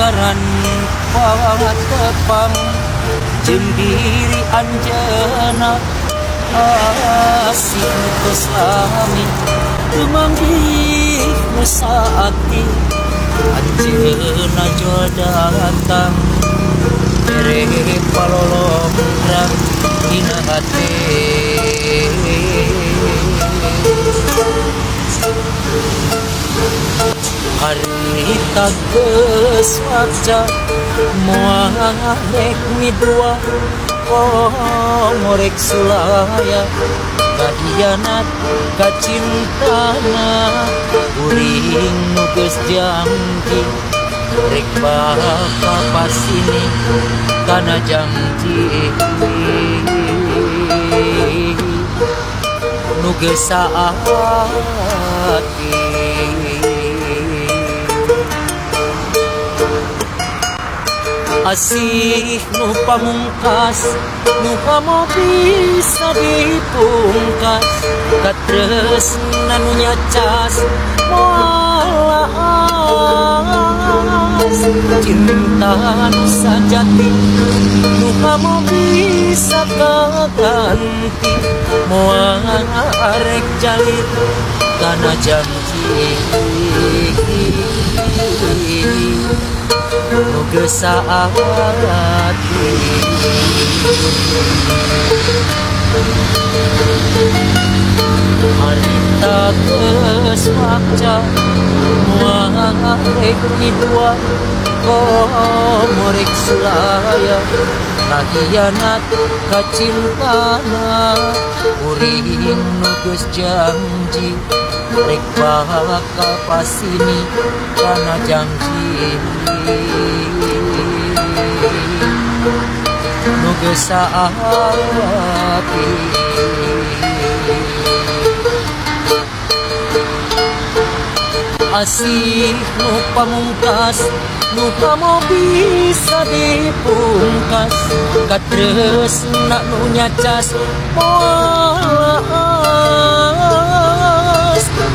aran patepang jembiri anjeuna asih tos lami temanggih saati anjeuna jol datang mere palolongrang dina hate harita geus waca moal rek midua ngorek sulaya kahianat kacintana uring nu geus janji rek baka pasini kana janji nu geus saati asih nu pamungkas nu pamo bisa dipungkas katresna nu nyacas moalas cinta nu sajati nu pamo bisa kaganti moal arek jalir kana janji nu geus saati harita geus waca moal rek midua ngorek sulaya kahianat kacintana uring nu geus janji rek baka pasini kana janji nu geus saati asih nu pamungkas nu pamo bisa dipungkas katresna nu nyacas moalas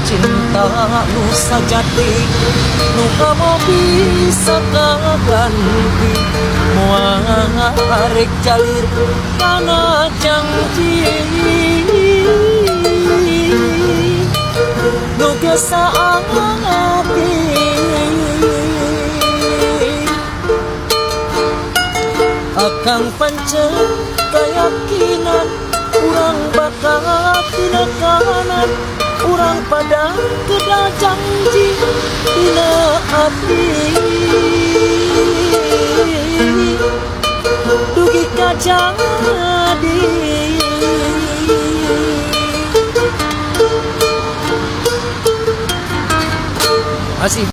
cinta nu sajati nu pamo bisa kaganti moal arek jalir kana janji nu geus saati akang pancen keyakinan urang bakal tina kanan urang pada kedah janji dina hati dugi ka jadi asih